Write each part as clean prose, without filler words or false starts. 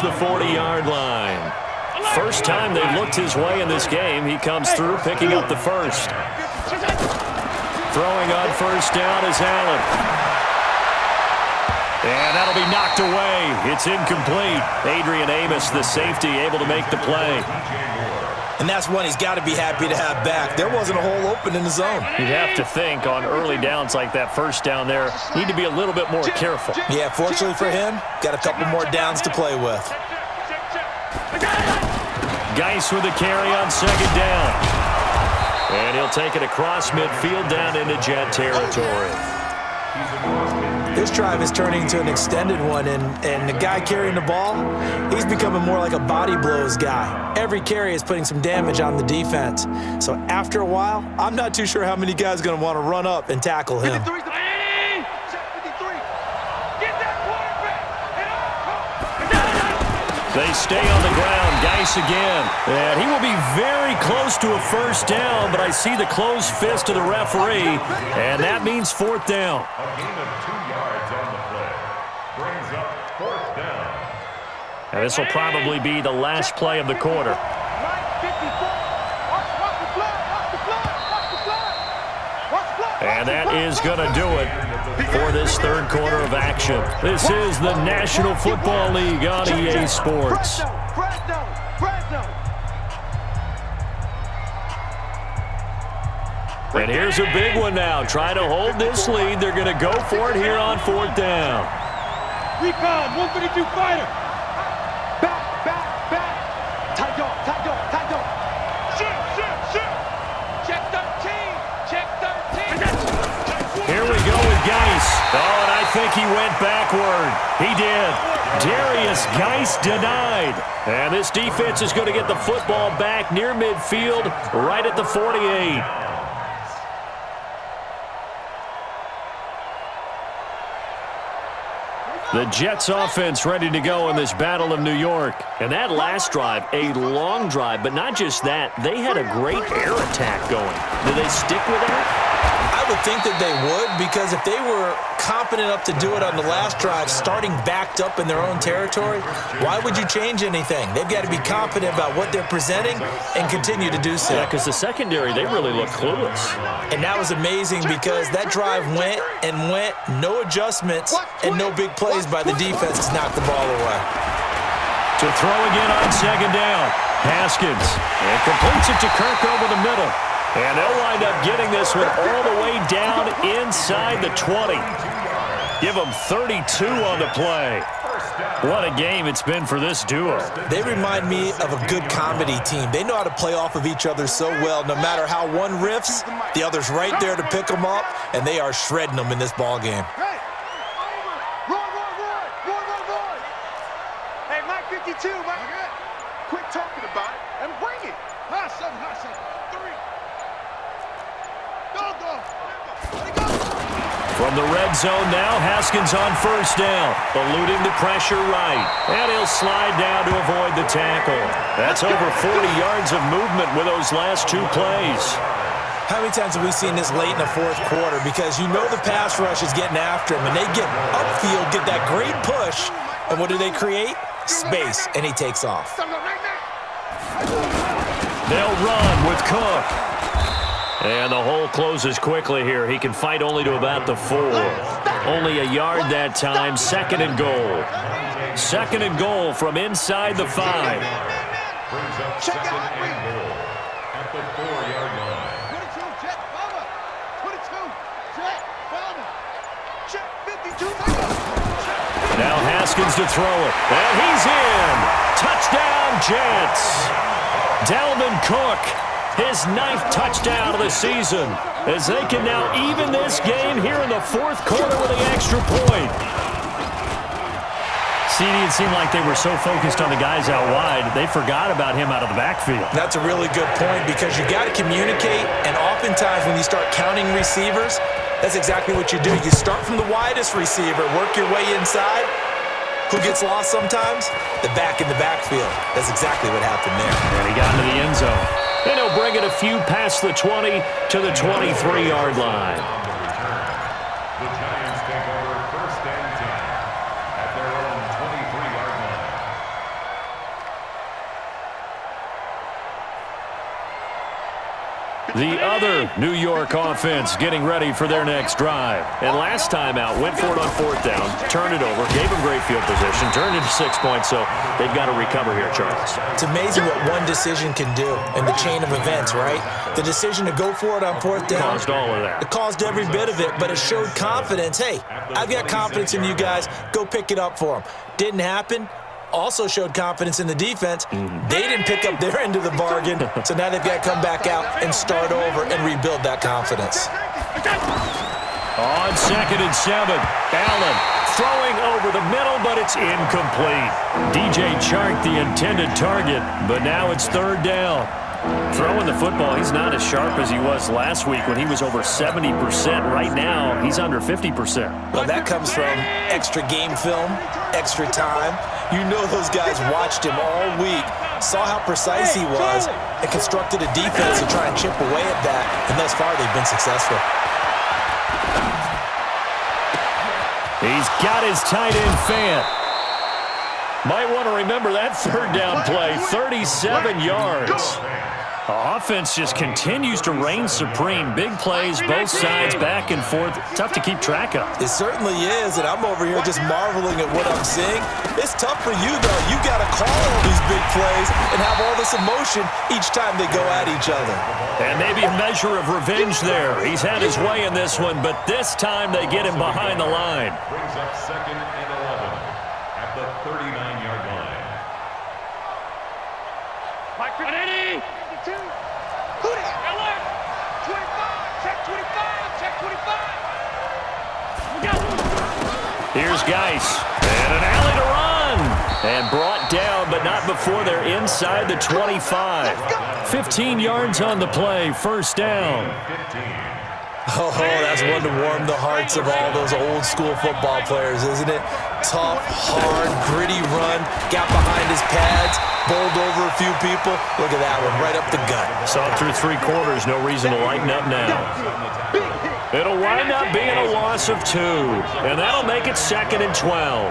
the 40-yard line. First time they've looked his way in this game. He comes through, picking up the first. Throwing on first down is Allen. And that'll be knocked away. It's incomplete. Adrian Amos, the safety, able to make the play. And that's one he's got to be happy to have back. There wasn't a hole open in the zone. You'd have to think on early downs like that first down there, need to be a little bit more careful. Yeah, fortunately for him, got a couple more downs to play with. Geis with a carry on second down. And he'll take it across midfield down into Jet territory. This drive is turning into an extended one, and the guy carrying the ball, he's becoming more like a body blows guy. Every carry is putting some damage on the defense. So after a while, I'm not too sure how many guys are going to want to run up and tackle him. They stay on the ground. Geis again. And he will be very close to a first down, but I see the closed fist of the referee, and that means fourth down. A gain of 2 yards on the play. Brings up fourth down. And this will probably be the last play of the quarter. And that is going to do it for this third quarter of action. This is the National Football League on EA Sports. And here's a big one now. Trying to hold this lead. They're going to go for it here on fourth down. Recon, 152 fighter. Back. Tight dog. Shoot. Check 13. Here we go with Geis. Oh, and I think he went backward. He did. Darius Geis denied. And this defense is going to get the football back near midfield, right at the 48. The Jets offense ready to go in this Battle of New York. And that last drive, a long drive, but not just that. They had a great air attack going. Do they stick with that? I would think that they would, because if they were competent enough to do it on the last drive, starting backed up in their own territory, why would you change anything? They've got to be confident about what they're presenting and continue to do so. Yeah, because the secondary, they really look clueless. And that was amazing because that drive went, no adjustments, and no big plays by the defense to knock the ball away. To throw again on second down. Haskins. And completes it to Kirk over the middle. And they'll wind up getting this one all the way down inside the 20. Give them 32 on the play. What a game it's been for this duo. They remind me of a good comedy team. They know how to play off of each other so well. No matter how one riffs, the other's right there to pick them up, and they are shredding them in this ball game. Hey, Mike 52, Mike. Quit talking about it and bring it. Hot seven. 3. Go. From the red zone now, Haskins on first down, eluding the pressure right. And he'll slide down to avoid the tackle. That's over 40 yards of movement with those last 2 plays. How many times have we seen this late in the fourth quarter? Because you know the pass rush is getting after him, and they get upfield, get that great push, and what do they create? Space, and he takes off. They'll run with Cook. And the hole closes quickly here. He can fight only to about the 4. Only a yard that time. Second and goal. Second and goal from inside the 5. Brings up second and goal at the 4-yard line. 22, Jet, Bama. 22, Jet, Bama. Jet, 52, Now Haskins to throw it. And he's in. Touchdown, Jets. Dalvin Cook, his 9th touchdown of the season, as they can now even this game here in the fourth quarter with an extra point. CD, it seemed like they were so focused on the guys out wide, they forgot about him out of the backfield. That's a really good point, because you got to communicate, and oftentimes when you start counting receivers, that's exactly what you do. You start from the widest receiver, work your way inside. Who gets lost sometimes? The back in the backfield. That's exactly what happened there. And he got into the end zone. And he'll bring it a few past the 20 to the 23-yard line. The Giants take over first and 10 at their own 23-yard line. The other New York offense getting ready for their next drive. And last time out, went for it on 4th down, turned it over, gave them great field position, turned into 6 points, so they've got to recover here, Charles. It's amazing what one decision can do in the chain of events, right? The decision to go for it on 4th down. Caused all of that. It caused every bit of it, but it showed confidence. Hey, I've got confidence in you guys. Go pick it up for them. Didn't happen. Also showed confidence in the defense. They didn't pick up their end of the bargain, so now they've got to come back out and start over and rebuild that confidence. On 2nd and 7, Allen throwing over the middle, but it's incomplete. DJ Chark, the intended target, but now it's 3rd down. Throwing the football, he's not as sharp as he was last week when he was over 70%. Right now, he's under 50%. Well, that comes from extra game film, extra time. You know those guys watched him all week, saw how precise he was, and constructed a defense to try and chip away at that, and thus far they've been successful. He's got his tight end fan. Might want to remember that 3rd down play, 37 yards. Offense just continues to reign supreme. Big plays, both sides, back and forth. Tough to keep track of. It certainly is, and I'm over here just marveling at what I'm seeing. It's tough for you, though. You got to call all these big plays and have all this emotion each time they go at each other. And maybe a measure of revenge there. He's had his way in this one, but this time they get him behind the line. Brings up 2nd and 11 at the 39-yard line. Mike 52. Who that? 25. Check 25. Check 25. Here's Geis. And an alley to run. And brought down, but not before they're inside the 25. 15 yards on the play. 1st down. Oh, that's one to warm the hearts of all those old school football players, isn't it? Tough, hard, gritty run, got behind his pads, bowled over a few people. Look at that one, right up the gut. Saw through 3 quarters, no reason to lighten up now. It'll wind up being a loss of 2, and that'll make it 2nd and 12.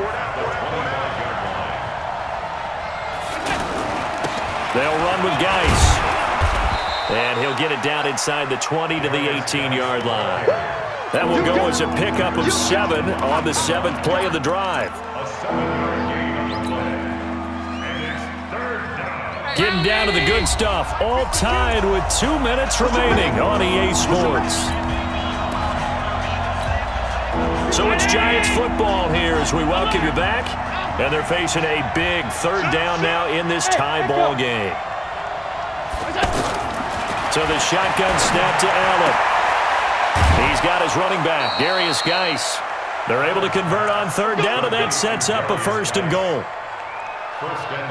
They'll run with Geis. And he'll get it down inside the 20 to the 18-yard line. That will go as a pickup of 7 on the 7th play of the drive. Getting down to the good stuff, all tied with 2 minutes remaining on EA Sports. So it's Giants football here as we welcome you back. And they're facing a big 3rd down now in this tie ball game. So the shotgun snap to Allen. He's got his running back, Darius Geis. They're able to convert on 3rd down, and that sets up a 1st and goal.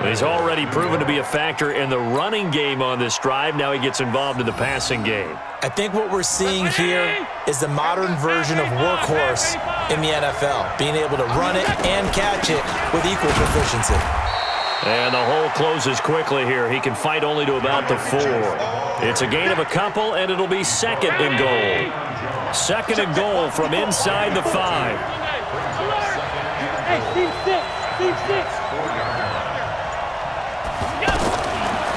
He's already proven to be a factor in the running game on this drive. Now he gets involved in the passing game. I think what we're seeing here is the modern version of workhorse in the NFL, being able to run it and catch it with equal proficiency. And the hole closes quickly here. He can fight only to about the 4. It's a gain of a couple, and it'll be 2nd and goal. 2nd and goal from inside the 5. Hey, Steve 6. Steve 6.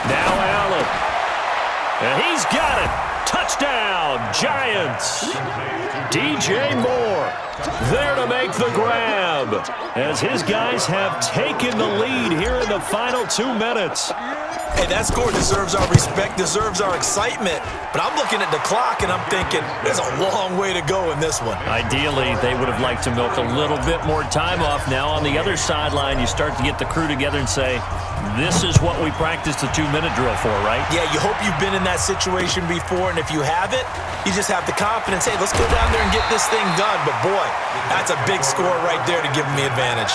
Now Allen. And he's got it. Touchdown, Giants. DJ Moore there to make the grab as his guys have taken the lead here in the final 2 minutes. Hey, that score deserves our respect, deserves our excitement. But I'm looking at the clock and I'm thinking there's a long way to go in this one. Ideally, they would have liked to milk a little bit more time off. Now on the other sideline, you start to get the crew together and say, this is what we practiced the 2-minute drill for, right? Yeah, you hope you've been in that situation before, and if you haven't, you just have the confidence, hey, let's go down there and get this thing done. But boy, that's a big score right there to give them the advantage.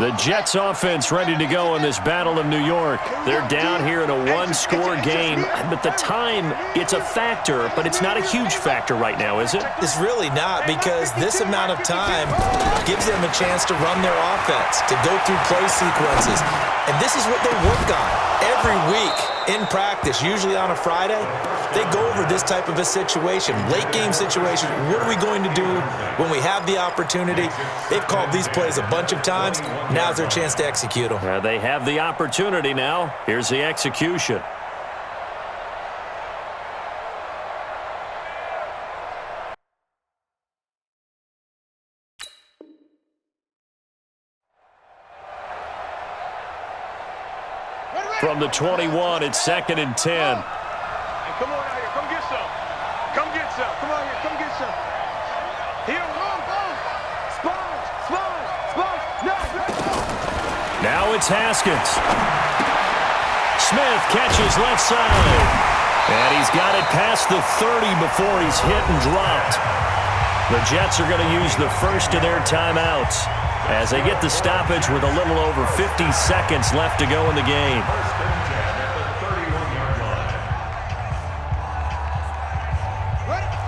The Jets offense ready to go in this Battle of New York. They're down here in a 1-score game, but the time, it's a factor, but it's not a huge factor right now, is it? It's really not, because this amount of time gives them a chance to run their offense, to go through play sequences. And this is what they work on every week. In practice, usually on a Friday, they go over this type of a situation, late game situation. What are we going to do when we have the opportunity? They've called these plays a bunch of times. Now's their chance to execute them. They have the opportunity now. Here's the execution. From the 21, it's 2nd and 10. Hey, come on out here. Come get some. Come get some. Come on here. Come get some. Here, go. Sponge. No. Now it's Haskins. Smith catches left side. And he's got it past the 30 before he's hit and dropped. The Jets are going to use the first of their timeouts as they get the stoppage with a little over 50 seconds left to go in the game.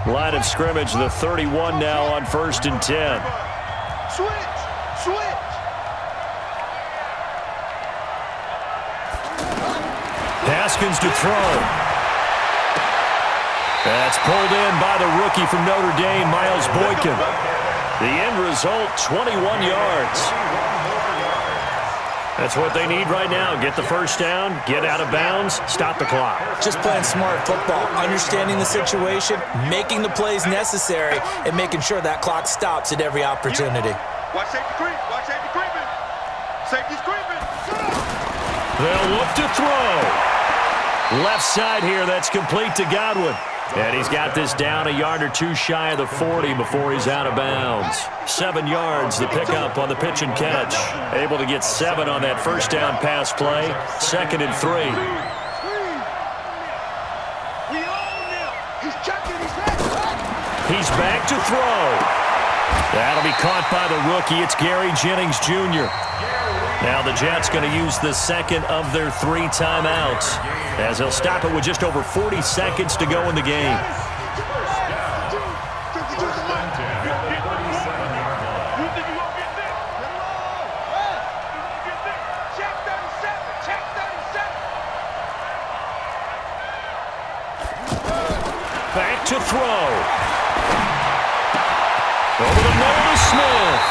Line of scrimmage, the 31 now on 1st and 10. Switch. Haskins to throw. That's pulled in by the rookie from Notre Dame, Miles Boykin. The end result, 21 yards. That's what they need right now. Get the first down, get out of bounds, stop the clock. Just playing smart football, understanding the situation, making the plays necessary, and making sure that clock stops at every opportunity. Watch safety creep. Safety's creeping. They'll look to throw. Left side here, that's complete to Godwin. And he's got this down a yard or two shy of the 40 before he's out of bounds. 7 yards, the pickup on the pitch and catch. Able to get 7 on that first down pass play. 2nd and 3. He's back to throw. That'll be caught by the rookie. It's Gary Jennings Jr. Now the Jets going to use the second of their 3 timeouts as they'll stop it with just over 40 seconds to go in the game. Back to throw. Over the middle to Smith.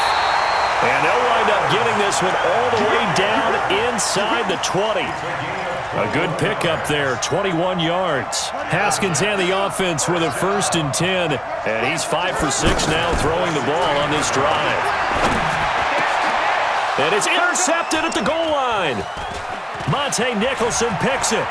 And they'll wind up getting this one all the way down inside the 20. A good pickup there, 21 yards. Haskins and the offense with a 1st and 10. And he's 5 for 6 now throwing the ball on this drive. And it's intercepted at the goal line. Monte Nicholson picks it.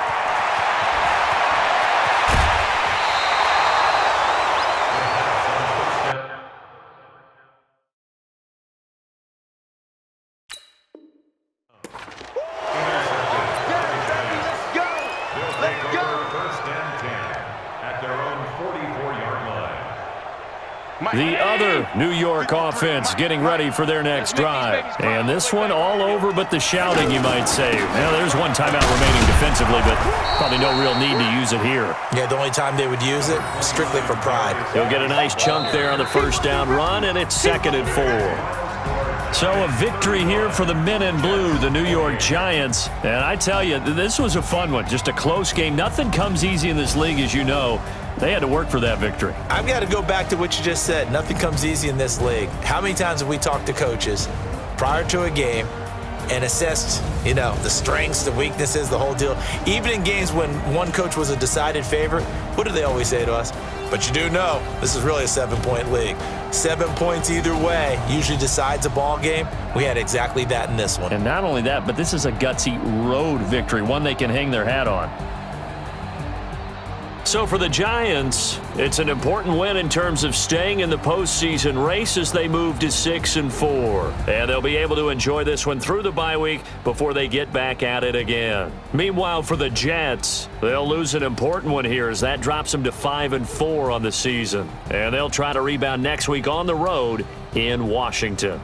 The other New York offense getting ready for their next drive. And this one all over but the shouting, you might say. Now, there's one timeout remaining defensively, but probably no real need to use it here. Yeah, the only time they would use it, strictly for pride. He'll get a nice chunk there on the first down run, and it's 2nd and 4. So a victory here for the men in blue, the New York Giants. And I tell you, this was a fun one. Just a close game. Nothing comes easy in this league, as you know. They had to work for that victory. I've got to go back to what you just said. Nothing comes easy in this league. How many times have we talked to coaches prior to a game and assessed, the strengths, the weaknesses, the whole deal? Even in games when one coach was a decided favorite, what do they always say to us? But you do know this is really a 7-point league. 7 points either way usually decides a ball game. We had exactly that in this one. And not only that, but this is a gutsy road victory, one they can hang their hat on. So for the Giants, it's an important win in terms of staying in the postseason race as they move to 6 and 4. And they'll be able to enjoy this one through the bye week before they get back at it again. Meanwhile, for the Jets, they'll lose an important one here as that drops them to 5 and 4 on the season. And they'll try to rebound next week on the road in Washington.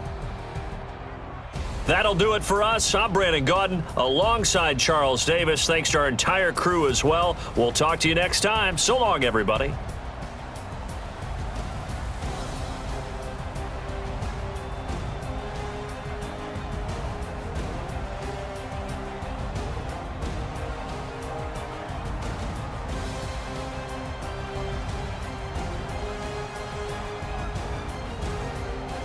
That'll do it for us. I'm Brandon Gaudin alongside Charles Davis. Thanks to our entire crew as well. We'll talk to you next time. So long, everybody.